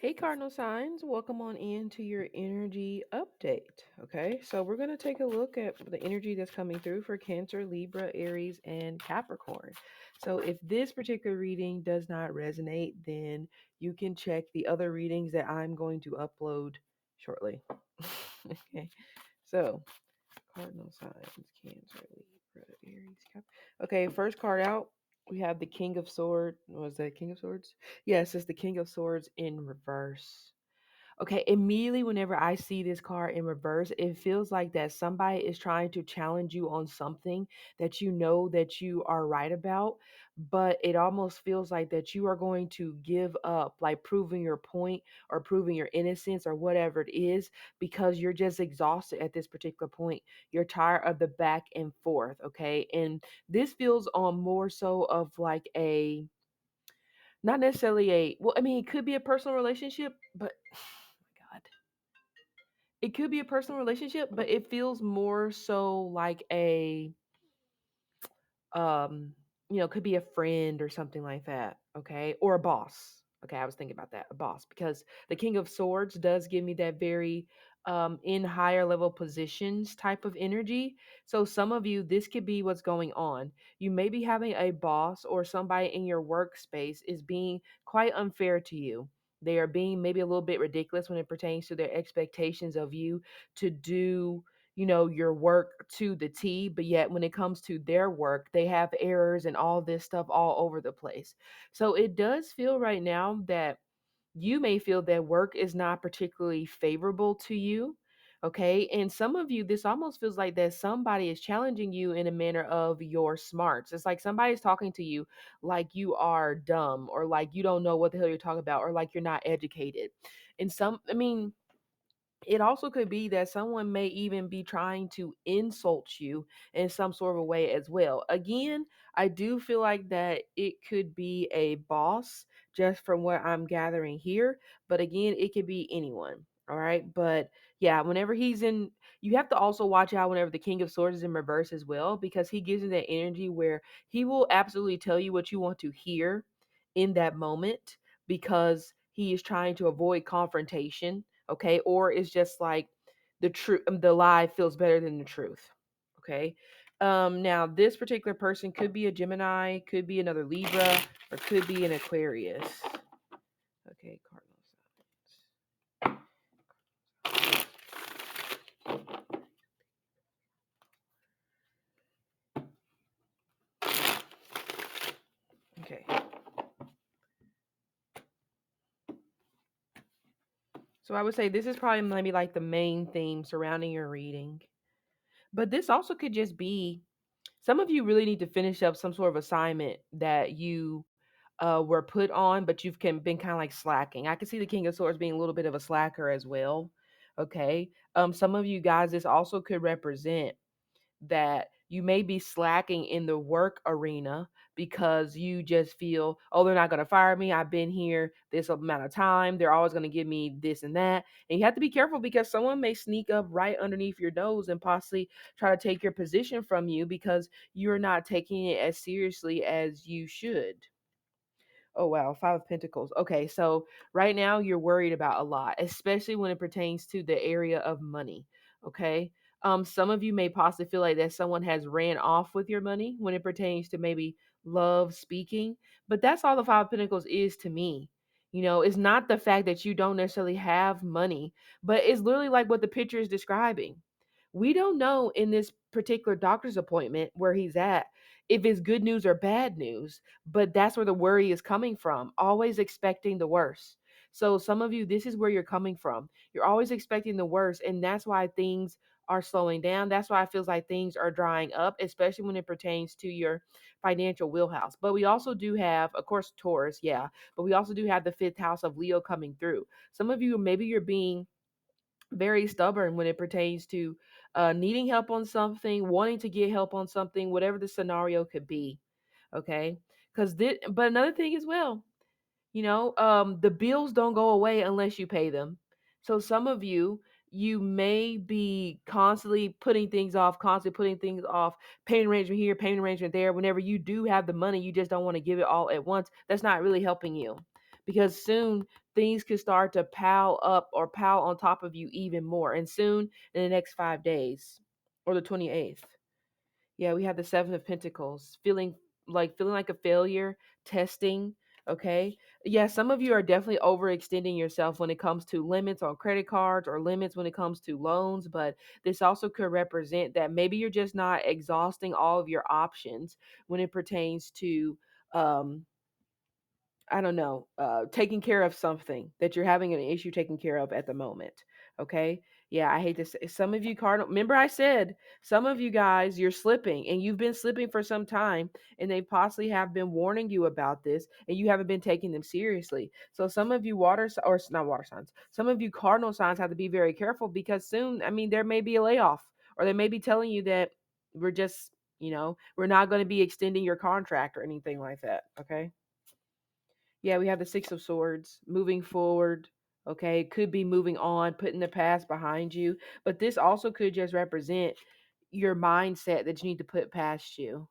Hey, Cardinal Signs, welcome on into your energy update. Okay, so we're going to take a look at the energy that's coming through for Cancer, Libra, Aries, and Capricorn. So, if this particular reading does not resonate, then you can check the other readings that I'm going to upload shortly. Okay, so Cardinal Signs, Cancer, Libra, Aries, Cap. Okay, first card out. We have the King of Swords. Was that King of Swords? Yes, it's the King of Swords in reverse. Okay, immediately whenever I see this card in reverse, it feels like that somebody is trying to challenge you on something that you know that you are right about, but it almost feels like that you are going to give up, like proving your point or proving your innocence or whatever it is, because you're just exhausted at this particular point. You're tired of the back and forth, okay? And this feels on more so of like a not necessarily well, I mean, it could be a personal relationship, but my God, it could be a personal relationship, but it feels more so like a um could be a friend or something like that, okay? Or a boss. Okay, I was thinking about that, a boss, because the King of Swords does give me that very in higher level positions type of energy. So some of you, this could be what's going on. You may be having a boss or somebody in your workspace is being quite unfair to you. They are being maybe a little bit ridiculous when it pertains to their expectations of you to do your work to the T, but yet when it comes to their work, they have errors and all this stuff all over the place. So it does feel right now that you may feel that work is not particularly favorable to you. Okay. And some of you, this almost feels like that somebody is challenging you in a manner of your smarts. It's like somebody's talking to you like you are dumb or like you don't know what the hell you're talking about or like you're not educated. And I mean, it also could be that someone may even be trying to insult you in some sort of a way as well. Again, I do feel like that it could be a boss just from what I'm gathering here. But again, it could be anyone. All right. But yeah, whenever he's in, you have to also watch out whenever the King of Swords is in reverse as well, because he gives you that energy where he will absolutely tell you what you want to hear in that moment because he is trying to avoid confrontation, okay? Or it's just like the lie feels better than the truth, okay? Now this particular person could be a Gemini, could be another Libra, or could be an Aquarius. Okay, cardinal signs. Okay. So I would say this is probably maybe like the main theme surrounding your reading. But this also could just be some of you really need to finish up some sort of assignment that you were put on, but been kind of like slacking. I can see the King of Swords being a little bit of a slacker as well. Okay. Some of you guys, this also could represent that you may be slacking in the work arena because you just feel, oh, they're not going to fire me. I've been here this amount of time. They're always going to give me this and that. And you have to be careful because someone may sneak up right underneath your nose and possibly try to take your position from you because you're not taking it as seriously as you should. Oh wow, Five of Pentacles. Okay, so right now you're worried about a lot, especially when it pertains to the area of money. Okay. Some of you may possibly feel like that someone has ran off with your money when it pertains to maybe love speaking, but that's all the Five of Pentacles is to me. It's not the fact that you don't necessarily have money, but it's literally like what the picture is describing. We don't know in this particular doctor's appointment where he's at if it's good news or bad news, but that's where the worry is coming from, always expecting the worst. So some of you, this is where you're coming from. You're always expecting the worst, and that's why things are slowing down. That's why it feels like things are drying up, especially when it pertains to your financial wheelhouse. But we also do have, of course, Taurus, yeah, but we also do have the fifth house of Leo coming through. Some of you, maybe you're being very stubborn when it pertains to needing help on something, wanting to get help on something, whatever the scenario could be. Okay. But another thing as well, the bills don't go away unless you pay them. So some of you, you may be constantly putting things off, payment arrangement here, payment arrangement there. Whenever you do have the money, you just don't want to give it all at once. That's not really helping you because soon things could start to pile up or pile on top of you even more. And soon, in the next 5 days or the 28th. Yeah, we have the Seven of Pentacles, feeling like a failure, testing. Okay. Yeah, some of you are definitely overextending yourself when it comes to limits on credit cards or limits when it comes to loans. But this also could represent that maybe you're just not exhausting all of your options when it pertains to um I don't know, taking care of something that you're having an issue taking care of at the moment. Okay. Yeah, I hate to say some of you cardinal. Remember, I said some of you guys, you're slipping and you've been slipping for some time, and they possibly have been warning you about this and you haven't been taking them seriously. So, some of you or not water signs, some of you cardinal signs have to be very careful because soon, I mean, there may be a layoff or they may be telling you that we're just, we're not going to be extending your contract or anything like that. Okay. Yeah, we have the Six of Swords, moving forward. Okay, it could be moving on, putting the past behind you, but this also could just represent your mindset that you need to put past you.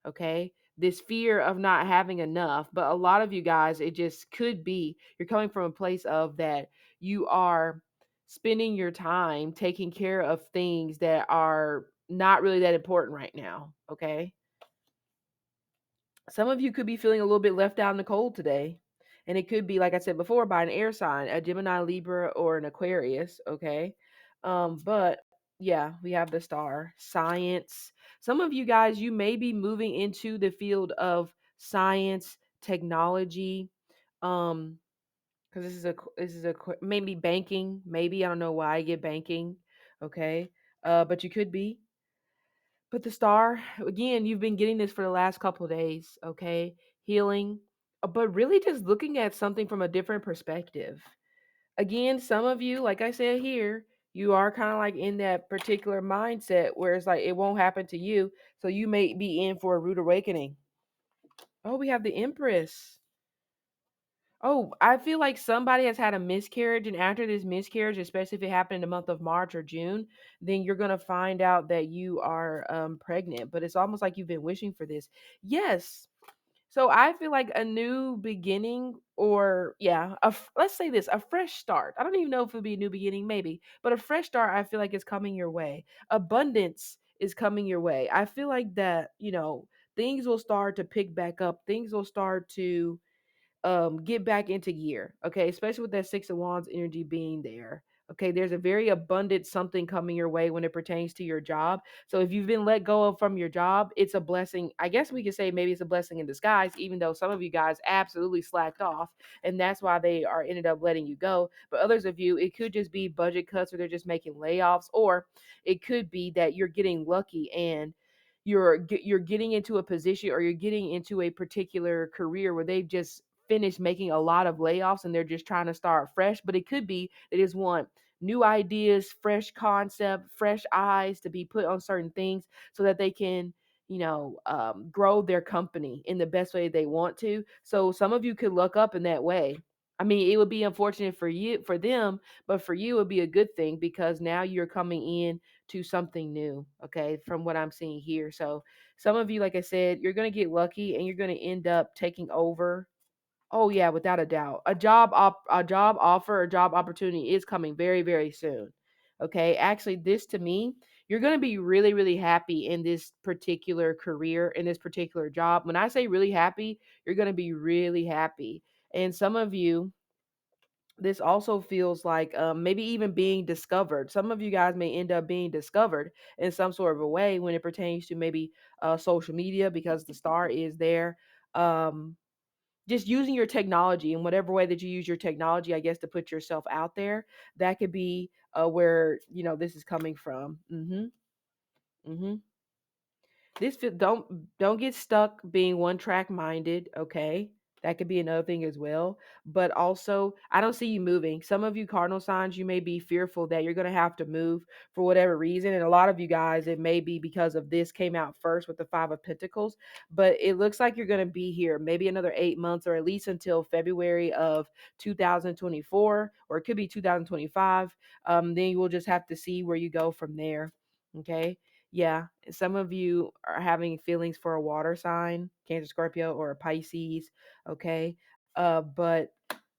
Okay, this fear of not having enough, but a lot of you guys, it just could be you're coming from a place of that you are spending your time taking care of things that are not really that important right now. Okay, some of you could be feeling a little bit left out in the cold today. And it could be, like I said before, by an air sign, a Gemini, Libra, or an Aquarius. Okay. But yeah, we have the star, science. Some of you guys, you may be moving into the field of science, technology. Because this is a maybe banking. Maybe I don't know why I get banking. Okay. But you could be. But the star, again, you've been getting this for the last couple of days, okay? Healing, but really just looking at something from a different perspective. Again, some of you, like I said here, you are kind of like in that particular mindset where it's like it won't happen to you. So you may be in for a rude awakening. Oh, we have the Empress. Oh, I feel like somebody has had a miscarriage, and after this miscarriage, especially if it happened in the month of March or June, then you're gonna find out that you are pregnant. But it's almost like you've been wishing for this. Yes. So I feel like a new beginning, or yeah, let's say this, a fresh start. I don't even know if it'll be a new beginning, maybe, but a fresh start. I feel like is coming your way. Abundance is coming your way. I feel like that things will start to pick back up. Things will start to get back into gear. Okay, especially with that Six of Wands energy being there. Okay, there's a very abundant something coming your way when it pertains to your job. So if you've been let go of from your job, it's a blessing. I guess we could say maybe it's a blessing in disguise, even though some of you guys absolutely slacked off, and that's why they are ended up letting you go. But others of you, it could just be budget cuts, or they're just making layoffs, or it could be that you're getting lucky and you're getting into a position, or you're getting into a particular career where they've just finished making a lot of layoffs and they're just trying to start fresh. But it could be they just want new ideas, fresh concept, fresh eyes to be put on certain things so that they can, grow their company in the best way they want to. So some of you could look up in that way. I mean, it would be unfortunate for them, but for you, it would be a good thing because now you're coming in to something new. Okay, from what I'm seeing here. So some of you, like I said, you're going to get lucky and you're going to end up taking over. Oh yeah, without a doubt. A job offer, a job opportunity is coming very, very soon. Okay? Actually, this to me, you're going to be really, really happy in this particular career, in this particular job. When I say really happy, you're going to be really happy. And some of you, this also feels like maybe even being discovered. Some of you guys may end up being discovered in some sort of a way when it pertains to maybe social media, because the star is there. Um, just using your technology in whatever way that you use your technology, I guess, to put yourself out there. That could be where this is coming from. Mm-hmm. Don't get stuck being one track minded. Okay, that could be another thing as well. But also, I don't see you moving. Some of you cardinal signs, you may be fearful that you're going to have to move for whatever reason, and a lot of you guys, it may be because of this came out first with the Five of Pentacles. But it looks like you're going to be here maybe another 8 months, or at least until February of 2024, or it could be 2025. Then you will just have to see where you go from there. Okay. Yeah, some of you are having feelings for a water sign, Cancer, Scorpio, or a Pisces. Okay. But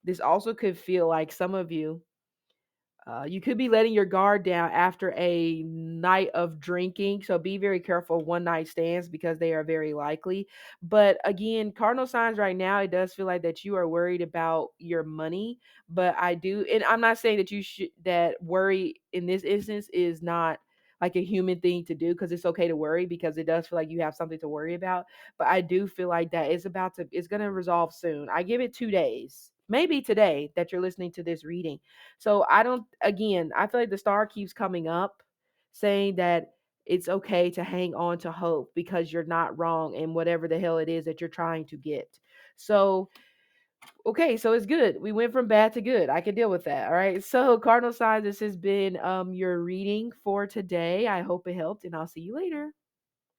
this also could feel like some of you, you could be letting your guard down after a night of drinking. So be very careful of one night stands because they are very likely. But again, cardinal signs right now, it does feel like that you are worried about your money. But I do, and I'm not saying that you should, that worry in this instance is not like a human thing to do, because it's okay to worry because it does feel like you have something to worry about. But I do feel like that it's going to resolve soon. I give it 2 days, maybe today that you're listening to this reading. So I don't, again, I feel like the star keeps coming up saying that it's okay to hang on to hope because you're not wrong in whatever the hell it is that you're trying to get. So, okay, so it's good. We went from bad to good. I can deal with that. All right. So, cardinal signs, this has been your reading for today. I hope it helped, and I'll see you later.